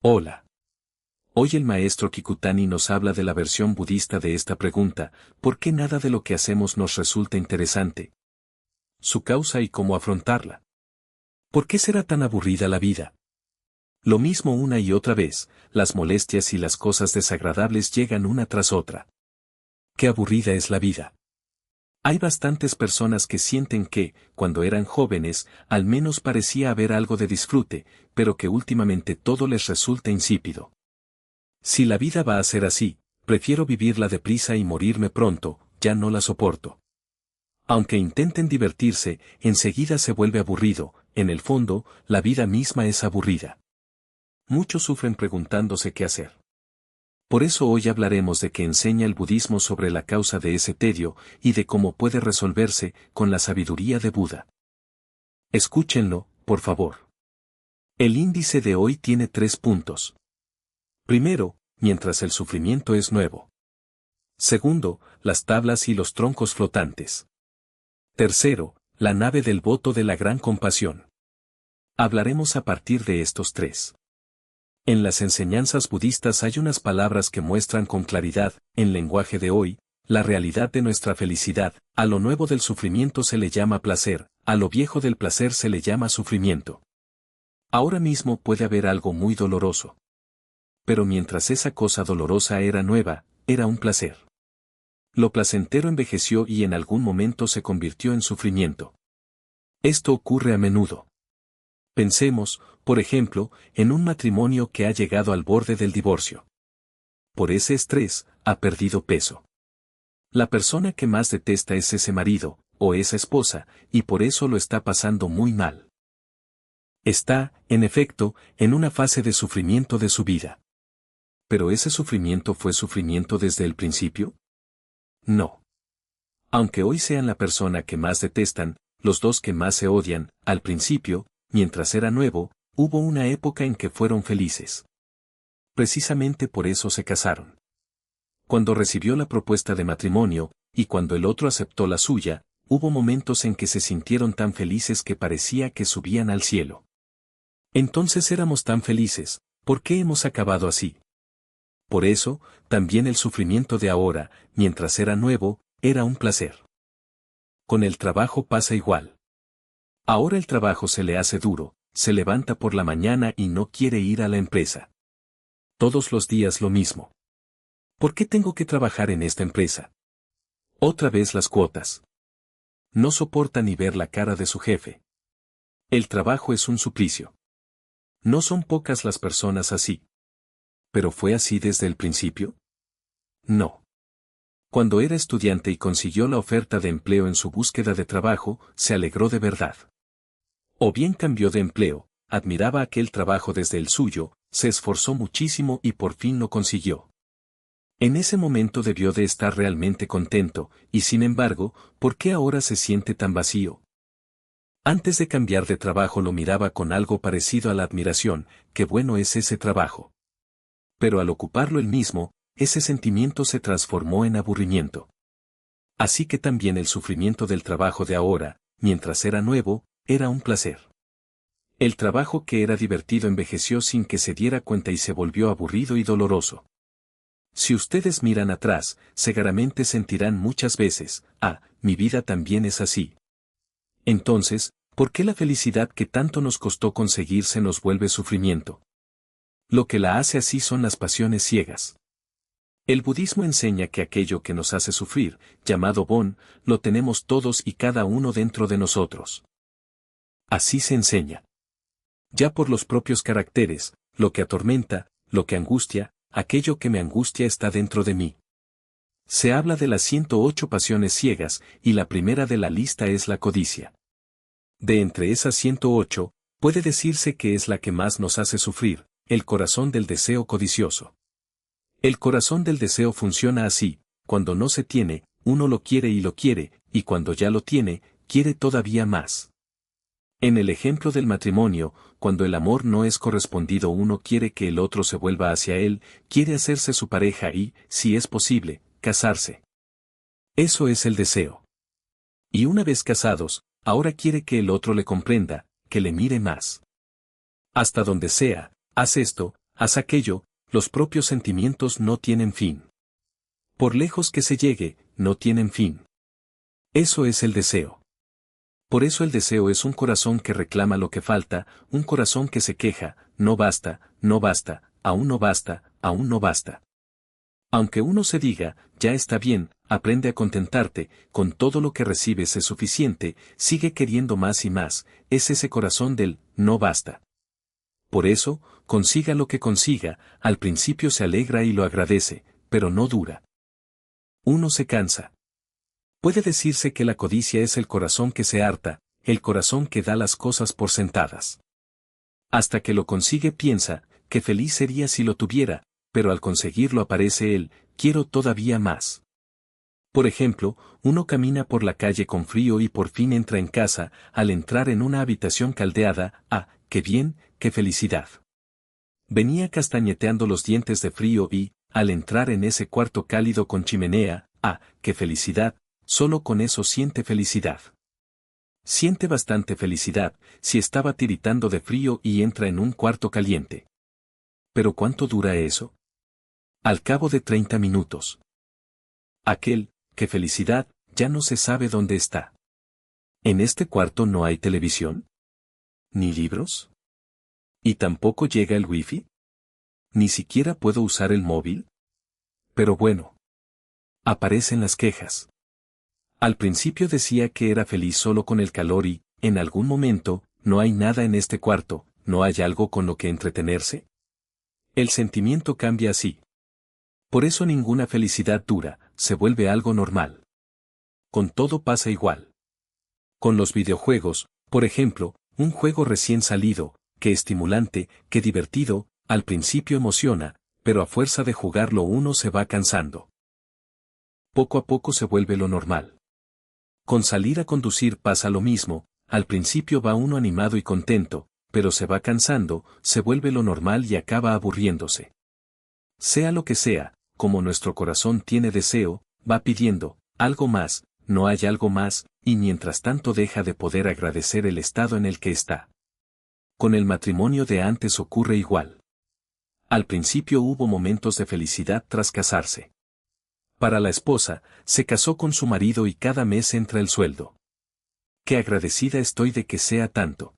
Hola. Hoy el maestro Kikutani nos habla de la versión budista de esta pregunta: ¿por qué nada de lo que hacemos nos resulta interesante? Su causa y cómo afrontarla. ¿Por qué será tan aburrida la vida? Lo mismo una y otra vez, las molestias y las cosas desagradables llegan una tras otra. Qué aburrida es la vida. Hay bastantes personas que sienten que, cuando eran jóvenes, al menos parecía haber algo de disfrute, pero que últimamente todo les resulta insípido. Si la vida va a ser así, prefiero vivirla deprisa y morirme pronto, ya no la soporto. Aunque intenten divertirse, enseguida se vuelve aburrido. En el fondo, la vida misma es aburrida. Muchos sufren preguntándose qué hacer. Por eso hoy hablaremos de qué enseña el budismo sobre la causa de ese tedio y de cómo puede resolverse con la sabiduría de Buda. Escúchenlo, por favor. El índice de hoy tiene 3 puntos. Primero, mientras el sufrimiento es nuevo. Segundo, las tablas y los troncos flotantes. Tercero, la nave del voto de la gran compasión. Hablaremos a partir de estos 3. En las enseñanzas budistas hay unas palabras que muestran con claridad, en lenguaje de hoy, la realidad de nuestra felicidad. A lo nuevo del sufrimiento se le llama placer, a lo viejo del placer se le llama sufrimiento. Ahora mismo puede haber algo muy doloroso. Pero mientras esa cosa dolorosa era nueva, era un placer. Lo placentero envejeció y en algún momento se convirtió en sufrimiento. Esto ocurre a menudo. Pensemos, por ejemplo, en un matrimonio que ha llegado al borde del divorcio. Por ese estrés, ha perdido peso. La persona que más detesta es ese marido, o esa esposa, y por eso lo está pasando muy mal. Está, en efecto, en una fase de sufrimiento de su vida. ¿Pero ese sufrimiento fue sufrimiento desde el principio? No. Aunque hoy sean la persona que más detestan, los dos que más se odian, al principio, mientras era nuevo, hubo una época en que fueron felices. Precisamente por eso se casaron. Cuando recibió la propuesta de matrimonio, y cuando el otro aceptó la suya, hubo momentos en que se sintieron tan felices que parecía que subían al cielo. Entonces éramos tan felices, ¿por qué hemos acabado así? Por eso, también el sufrimiento de ahora, mientras era nuevo, era un placer. Con el trabajo pasa igual. Ahora el trabajo se le hace duro, se levanta por la mañana y no quiere ir a la empresa. Todos los días lo mismo. ¿Por qué tengo que trabajar en esta empresa? Otra vez las cuotas. No soporta ni ver la cara de su jefe. El trabajo es un suplicio. No son pocas las personas así. ¿Pero fue así desde el principio? No. Cuando era estudiante y consiguió la oferta de empleo en su búsqueda de trabajo, se alegró de verdad. O bien cambió de empleo, admiraba aquel trabajo desde el suyo, se esforzó muchísimo y por fin lo consiguió. En ese momento debió de estar realmente contento, y sin embargo, ¿por qué ahora se siente tan vacío? Antes de cambiar de trabajo lo miraba con algo parecido a la admiración: qué bueno es ese trabajo. Pero al ocuparlo él mismo, ese sentimiento se transformó en aburrimiento. Así que también el sufrimiento del trabajo de ahora, mientras era nuevo, era un placer. El trabajo que era divertido envejeció sin que se diera cuenta y se volvió aburrido y doloroso. Si ustedes miran atrás, seguramente sentirán muchas veces: ah, mi vida también es así. Entonces, ¿por qué la felicidad que tanto nos costó conseguir se nos vuelve sufrimiento? Lo que la hace así son las pasiones ciegas. El budismo enseña que aquello que nos hace sufrir, llamado bon, lo tenemos todos y cada uno dentro de nosotros. Así se enseña. Ya por los propios caracteres, lo que atormenta, lo que angustia, aquello que me angustia está dentro de mí. Se habla de las 108 pasiones ciegas, y la primera de la lista es la codicia. De entre esas 108, puede decirse que es la que más nos hace sufrir: el corazón del deseo codicioso. El corazón del deseo funciona así: cuando no se tiene, uno lo quiere, y cuando ya lo tiene, quiere todavía más. En el ejemplo del matrimonio, cuando el amor no es correspondido, uno quiere que el otro se vuelva hacia él, quiere hacerse su pareja y, si es posible, casarse. Eso es el deseo. Y una vez casados, ahora quiere que el otro le comprenda, que le mire más. Hasta donde sea, haz esto, Haz aquello, los propios sentimientos no tienen fin. Por lejos que se llegue, no tienen fin. Eso es el deseo. Por eso el deseo es un corazón que reclama lo que falta, un corazón que se queja, no basta, no basta, aún no basta, aún no basta. Aunque uno se diga, ya está bien, aprende a contentarte, con todo lo que recibes es suficiente, sigue queriendo más y más, es ese corazón del, no basta. Por eso, consiga lo que consiga, al principio se alegra y lo agradece, pero no dura. Uno se cansa. Puede decirse que la codicia es el corazón que se harta, el corazón que da las cosas por sentadas. Hasta que lo consigue piensa, que feliz sería si lo tuviera, pero al conseguirlo aparece el, quiero todavía más. Por ejemplo, uno camina por la calle con frío y por fin entra en casa, al entrar en una habitación caldeada, qué bien, qué felicidad. Venía castañeteando los dientes de frío y, al entrar en ese cuarto cálido con chimenea, qué felicidad, solo con eso siente felicidad. Siente bastante felicidad, si estaba tiritando de frío y entra en un cuarto caliente. ¿Pero cuánto dura eso? Al cabo de 30 minutos. Aquel, qué felicidad, ya no se sabe dónde está. ¿En este cuarto no hay televisión? ¿Ni libros? ¿Y tampoco llega el wifi? ¿Ni siquiera puedo usar el móvil? Pero bueno. Aparecen las quejas. Al principio decía que era feliz solo con el calor y, en algún momento, no hay nada en este cuarto, ¿no hay algo con lo que entretenerse? El sentimiento cambia así. Por eso ninguna felicidad dura, se vuelve algo normal. Con todo pasa igual. Con los videojuegos, por ejemplo, un juego recién salido, qué estimulante, qué divertido, al principio emociona, pero a fuerza de jugarlo uno se va cansando. Poco a poco se vuelve lo normal. Con salir a conducir pasa lo mismo, al principio va uno animado y contento, pero se va cansando, se vuelve lo normal y acaba aburriéndose. Sea lo que sea, como nuestro corazón tiene deseo, va pidiendo, algo más, no hay algo más, y mientras tanto deja de poder agradecer el estado en el que está. Con el matrimonio de antes ocurre igual. Al principio hubo momentos de felicidad tras casarse. Para la esposa, se casó con su marido y cada mes entra el sueldo. Qué agradecida estoy de que sea tanto.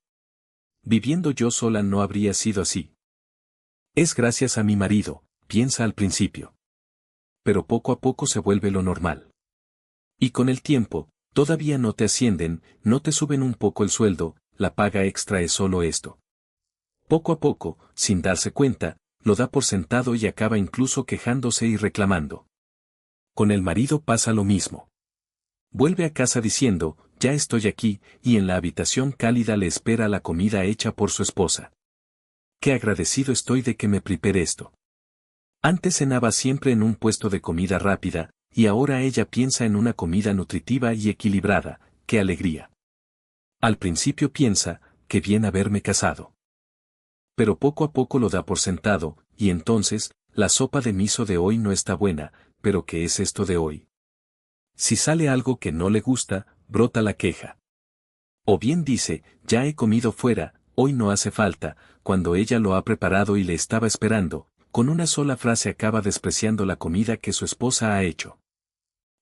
Viviendo yo sola no habría sido así. Es gracias a mi marido, piensa al principio. Pero poco a poco se vuelve lo normal. Y con el tiempo, todavía no te ascienden, no te suben un poco el sueldo, la paga extra es solo esto. Poco a poco, sin darse cuenta, lo da por sentado y acaba incluso quejándose y reclamando. Con el marido pasa lo mismo. Vuelve a casa diciendo, ya estoy aquí, y en la habitación cálida le espera la comida hecha por su esposa. Qué agradecido estoy de que me prepare esto. Antes cenaba siempre en un puesto de comida rápida, y ahora ella piensa en una comida nutritiva y equilibrada, qué alegría. Al principio piensa, qué bien haberme casado. Pero poco a poco lo da por sentado, y entonces, la sopa de miso de hoy no está buena, pero ¿qué es esto de hoy? Si sale algo que no le gusta, brota la queja. O bien dice, ya he comido fuera, hoy no hace falta, cuando ella lo ha preparado y le estaba esperando, con una sola frase acaba despreciando la comida que su esposa ha hecho.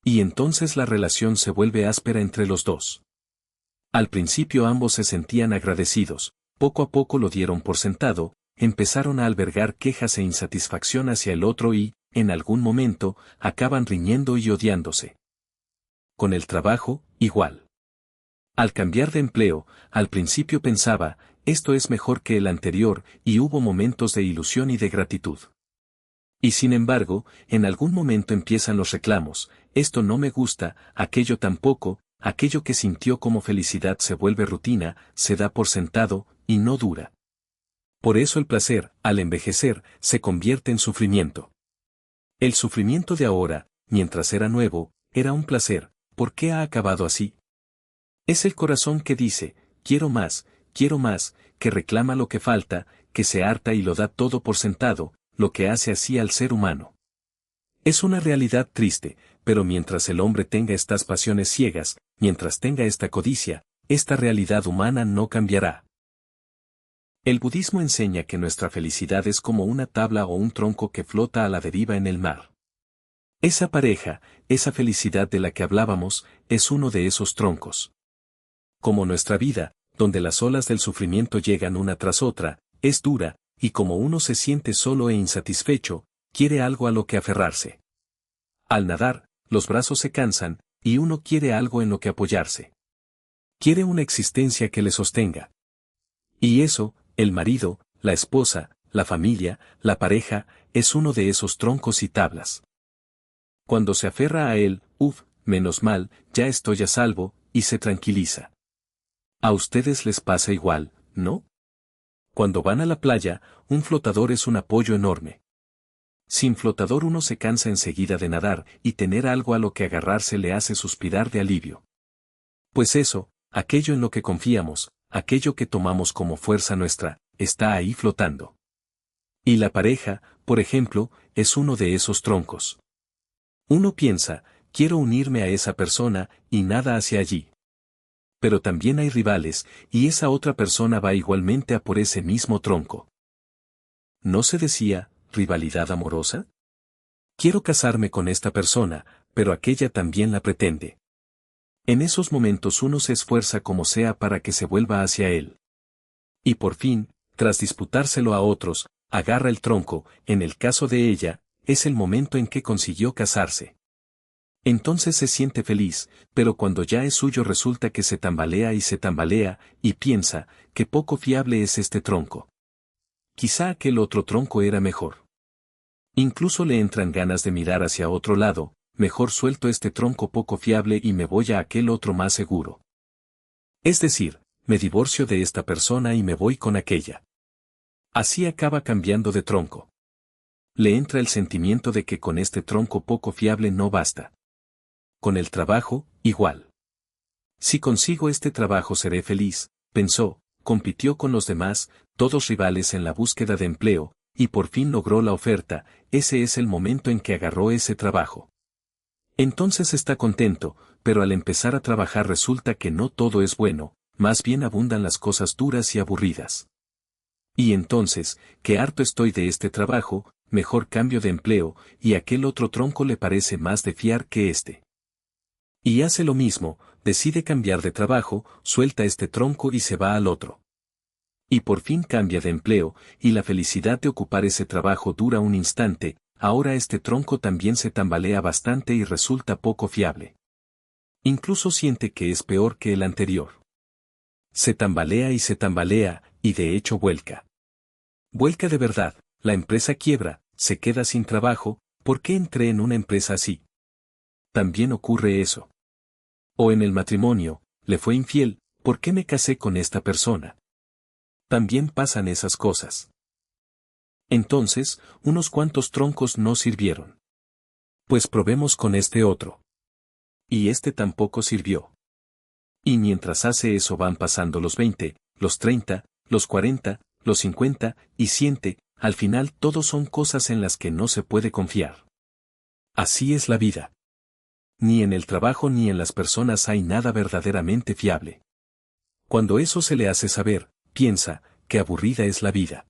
Y entonces la relación se vuelve áspera entre los dos. Al principio ambos se sentían agradecidos, poco a poco lo dieron por sentado, empezaron a albergar quejas e insatisfacción hacia el otro y, en algún momento, acaban riñendo y odiándose. Con el trabajo, igual. Al cambiar de empleo, al principio pensaba, esto es mejor que el anterior, y hubo momentos de ilusión y de gratitud. Y sin embargo, en algún momento empiezan los reclamos, esto no me gusta, aquello tampoco, aquello que sintió como felicidad se vuelve rutina, se da por sentado, y no dura. Por eso el placer, al envejecer, se convierte en sufrimiento. El sufrimiento de ahora, mientras era nuevo, era un placer, ¿por qué ha acabado así? Es el corazón que dice, quiero más, que reclama lo que falta, que se harta y lo da todo por sentado, lo que hace así al ser humano. Es una realidad triste, pero mientras el hombre tenga estas pasiones ciegas, mientras tenga esta codicia, esta realidad humana no cambiará. El budismo enseña que nuestra felicidad es como una tabla o un tronco que flota a la deriva en el mar. Esa pareja, esa felicidad de la que hablábamos, es uno de esos troncos. Como nuestra vida, donde las olas del sufrimiento llegan una tras otra, es dura, y como uno se siente solo e insatisfecho, quiere algo a lo que aferrarse. Al nadar, los brazos se cansan, y uno quiere algo en lo que apoyarse. Quiere una existencia que le sostenga. Y eso, el marido, la esposa, la familia, la pareja, es uno de esos troncos y tablas. Cuando se aferra a él, menos mal, ya estoy a salvo, y se tranquiliza. A ustedes les pasa igual, ¿no? Cuando van a la playa, un flotador es un apoyo enorme. Sin flotador uno se cansa enseguida de nadar, y tener algo a lo que agarrarse le hace suspirar de alivio. Pues eso, aquello en lo que confiamos, aquello que tomamos como fuerza nuestra, está ahí flotando. Y la pareja, por ejemplo, es uno de esos troncos. Uno piensa, quiero unirme a esa persona, y nada hacia allí. Pero también hay rivales, y esa otra persona va igualmente a por ese mismo tronco. ¿No se decía, rivalidad amorosa? Quiero casarme con esta persona, pero aquella también la pretende. En esos momentos uno se esfuerza como sea para que se vuelva hacia él. Y por fin, tras disputárselo a otros, agarra el tronco, en el caso de ella, es el momento en que consiguió casarse. Entonces se siente feliz, pero cuando ya es suyo resulta que se tambalea, y piensa, qué poco fiable es este tronco. Quizá aquel otro tronco era mejor. Incluso le entran ganas de mirar hacia otro lado, mejor suelto este tronco poco fiable y me voy a aquel otro más seguro. Es decir, me divorcio de esta persona y me voy con aquella. Así acaba cambiando de tronco. Le entra el sentimiento de que con este tronco poco fiable no basta. Con el trabajo, igual. Si consigo este trabajo seré feliz, pensó, compitió con los demás, todos rivales en la búsqueda de empleo, y por fin logró la oferta, ese es el momento en que agarró ese trabajo. Entonces está contento, pero al empezar a trabajar resulta que no todo es bueno, más bien abundan las cosas duras y aburridas. Y entonces, que harto estoy de este trabajo, mejor cambio de empleo, y aquel otro tronco le parece más de fiar que este. Y hace lo mismo, decide cambiar de trabajo, suelta este tronco y se va al otro. Y por fin cambia de empleo, y la felicidad de ocupar ese trabajo dura un instante, ahora este tronco también se tambalea bastante y resulta poco fiable. Incluso siente que es peor que el anterior. Se tambalea, y de hecho vuelca. Vuelca de verdad, la empresa quiebra, se queda sin trabajo, ¿por qué entré en una empresa así? También ocurre eso. O en el matrimonio, le fue infiel, ¿por qué me casé con esta persona? También pasan esas cosas. Entonces, unos cuantos troncos no sirvieron. Pues probemos con este otro. Y este tampoco sirvió. Y mientras hace eso van pasando los 20, los 30, los 40, los 50, y siente, al final todos son cosas en las que no se puede confiar. Así es la vida. Ni en el trabajo ni en las personas hay nada verdaderamente fiable. Cuando eso se le hace saber, piensa, qué aburrida es la vida.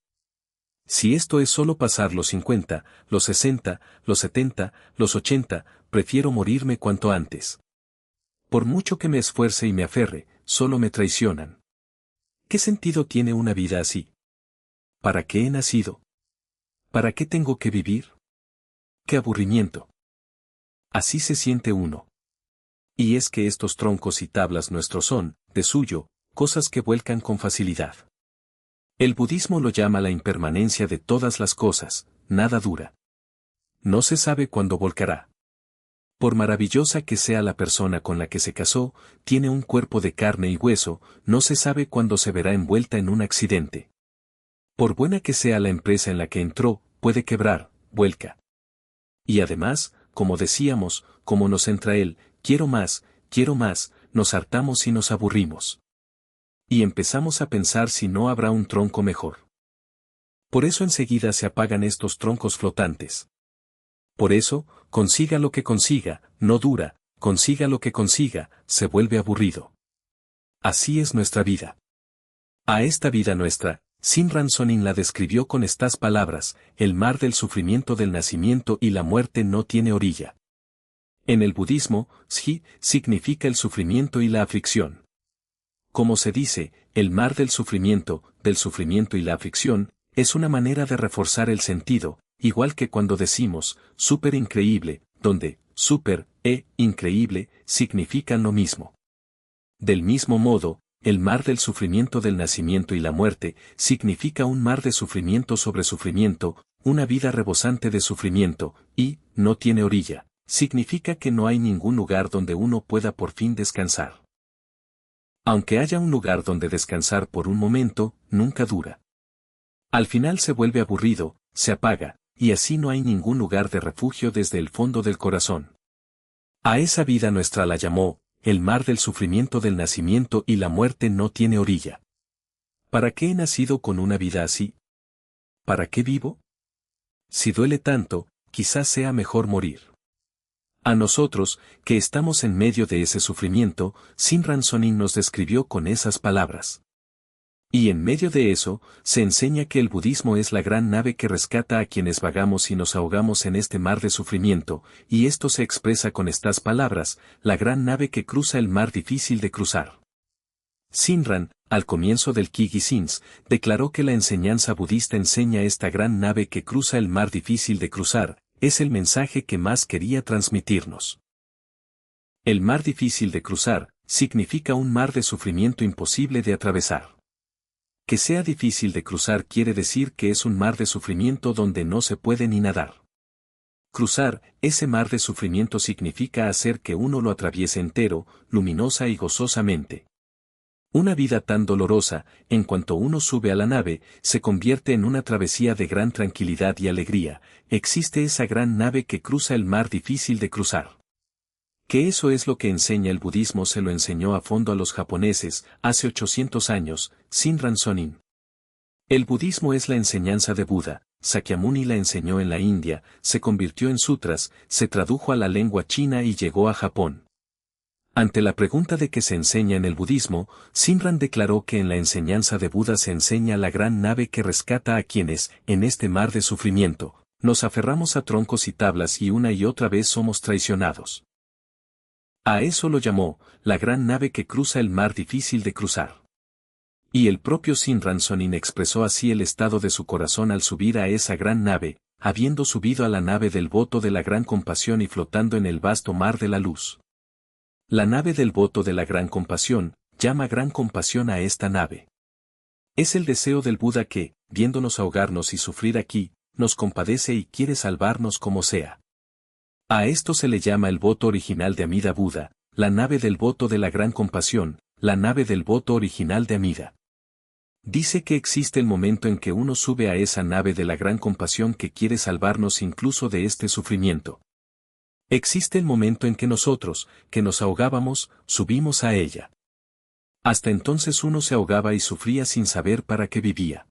Si esto es solo pasar los 50, los 60, los 70, los 80, prefiero morirme cuanto antes. Por mucho que me esfuerce y me aferre, solo me traicionan. ¿Qué sentido tiene una vida así? ¿Para qué he nacido? ¿Para qué tengo que vivir? ¡Qué aburrimiento! Así se siente uno. Y es que estos troncos y tablas nuestros son, de suyo, cosas que vuelcan con facilidad. El budismo lo llama la impermanencia de todas las cosas, nada dura. No se sabe cuándo volcará. Por maravillosa que sea la persona con la que se casó, tiene un cuerpo de carne y hueso, no se sabe cuándo se verá envuelta en un accidente. Por buena que sea la empresa en la que entró, puede quebrar, vuelca. Y además, como decíamos, como nos entra el quiero más, nos hartamos y nos aburrimos. Y empezamos a pensar si no habrá un tronco mejor. Por eso enseguida se apagan estos troncos flotantes. Por eso, consiga lo que consiga, no dura, consiga lo que consiga, se vuelve aburrido. Así es nuestra vida. A esta vida nuestra, Simran Sonin la describió con estas palabras: el mar del sufrimiento del nacimiento y la muerte no tiene orilla. En el budismo, Sji significa el sufrimiento y la aflicción. Como se dice, el mar del sufrimiento y la aflicción, es una manera de reforzar el sentido, igual que cuando decimos, súper increíble, donde, súper, increíble, significan lo mismo. Del mismo modo, el mar del sufrimiento del nacimiento y la muerte, significa un mar de sufrimiento sobre sufrimiento, una vida rebosante de sufrimiento, y, no tiene orilla, significa que no hay ningún lugar donde uno pueda por fin descansar. Aunque haya un lugar donde descansar por un momento, nunca dura. Al final se vuelve aburrido, se apaga, y así no hay ningún lugar de refugio desde el fondo del corazón. A esa vida nuestra la llamó, el mar del sufrimiento del nacimiento y la muerte no tiene orilla. ¿Para qué he nacido con una vida así? ¿Para qué vivo? Si duele tanto, quizás sea mejor morir. A nosotros, que estamos en medio de ese sufrimiento, Simran Sonin nos describió con esas palabras. Y en medio de eso, se enseña que el budismo es la gran nave que rescata a quienes vagamos y nos ahogamos en este mar de sufrimiento, y esto se expresa con estas palabras: la gran nave que cruza el mar difícil de cruzar. Simran, al comienzo del Kigi-sins, declaró que la enseñanza budista enseña esta gran nave que cruza el mar difícil de cruzar, es el mensaje que más quería transmitirnos. El mar difícil de cruzar, significa un mar de sufrimiento imposible de atravesar. Que sea difícil de cruzar quiere decir que es un mar de sufrimiento donde no se puede ni nadar. Cruzar ese mar de sufrimiento significa hacer que uno lo atraviese entero, luminosa y gozosamente. Una vida tan dolorosa, en cuanto uno sube a la nave, se convierte en una travesía de gran tranquilidad y alegría. Existe esa gran nave que cruza el mar difícil de cruzar. Que eso es lo que enseña el budismo, se lo enseñó a fondo a los japoneses, hace 800 años, Simran Sonin. El budismo es la enseñanza de Buda, Sakyamuni la enseñó en la India, se convirtió en sutras, se tradujo a la lengua china y llegó a Japón. Ante la pregunta de qué se enseña en el budismo, Simran declaró que en la enseñanza de Buda se enseña la gran nave que rescata a quienes, en este mar de sufrimiento, nos aferramos a troncos y tablas y una y otra vez somos traicionados. A eso lo llamó, la gran nave que cruza el mar difícil de cruzar. Y el propio Simran Sonin expresó así el estado de su corazón al subir a esa gran nave, habiendo subido a la nave del voto de la gran compasión y flotando en el vasto mar de la luz. La nave del voto de la gran compasión, llama gran compasión a esta nave. Es el deseo del Buda que, viéndonos ahogarnos y sufrir aquí, nos compadece y quiere salvarnos como sea. A esto se le llama el voto original de Amida Buda, la nave del voto de la gran compasión, la nave del voto original de Amida. Dice que existe el momento en que uno sube a esa nave de la gran compasión que quiere salvarnos incluso de este sufrimiento. Existe el momento en que nosotros, que nos ahogábamos, subimos a ella. Hasta entonces uno se ahogaba y sufría sin saber para qué vivía.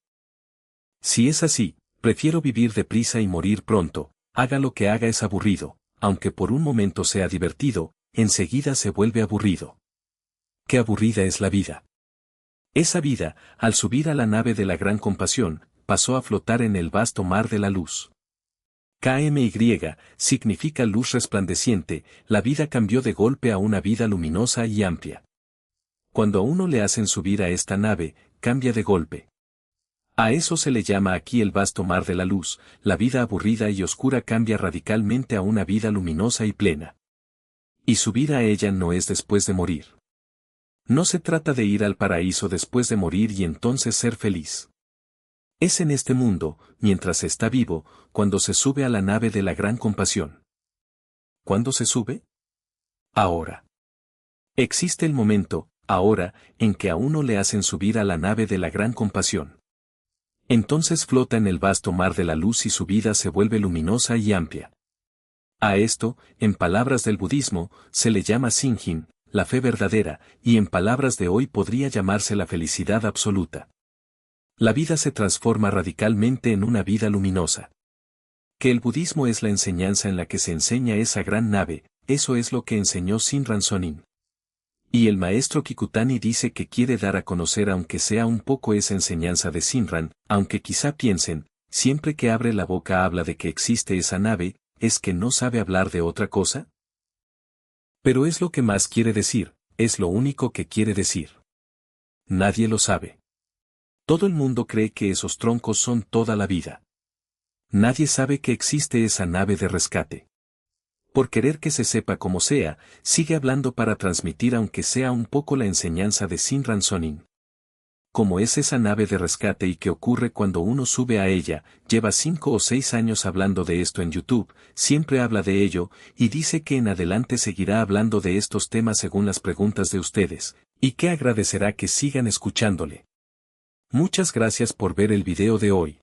Si es así, prefiero vivir deprisa y morir pronto, haga lo que haga es aburrido. Aunque por un momento sea divertido, enseguida se vuelve aburrido. Qué aburrida es la vida. Esa vida, al subir a la nave de la gran compasión, pasó a flotar en el vasto mar de la luz. KMY significa luz resplandeciente, la vida cambió de golpe a una vida luminosa y amplia. Cuando a uno le hacen subir a esta nave, cambia de golpe. A eso se le llama aquí el vasto mar de la luz, la vida aburrida y oscura cambia radicalmente a una vida luminosa y plena. Y subir a ella no es después de morir. No se trata de ir al paraíso después de morir y entonces ser feliz. Es en este mundo, mientras se está vivo, cuando se sube a la nave de la gran compasión. ¿Cuándo se sube? Ahora. Existe el momento, ahora, en que a uno le hacen subir a la nave de la gran compasión. Entonces flota en el vasto mar de la luz y su vida se vuelve luminosa y amplia. A esto, en palabras del budismo, se le llama Sinjin, la fe verdadera, y en palabras de hoy podría llamarse la felicidad absoluta. La vida se transforma radicalmente en una vida luminosa. Que el budismo es la enseñanza en la que se enseña esa gran nave, eso es lo que enseñó Simran Sonin. Y el maestro Kikutani dice que quiere dar a conocer aunque sea un poco esa enseñanza de Shinran, aunque quizá piensen, siempre que abre la boca habla de que existe esa nave, ¿es que no sabe hablar de otra cosa? Pero es lo que más quiere decir, es lo único que quiere decir. Nadie lo sabe. Todo el mundo cree que esos troncos son toda la vida. Nadie sabe que existe esa nave de rescate. Por querer que se sepa como sea, sigue hablando para transmitir aunque sea un poco la enseñanza de Shinran Sonin. Como es esa nave de rescate y qué ocurre cuando uno sube a ella, lleva 5 o 6 años hablando de esto en YouTube, siempre habla de ello, y dice que en adelante seguirá hablando de estos temas según las preguntas de ustedes, y que agradecerá que sigan escuchándole. Muchas gracias por ver el video de hoy.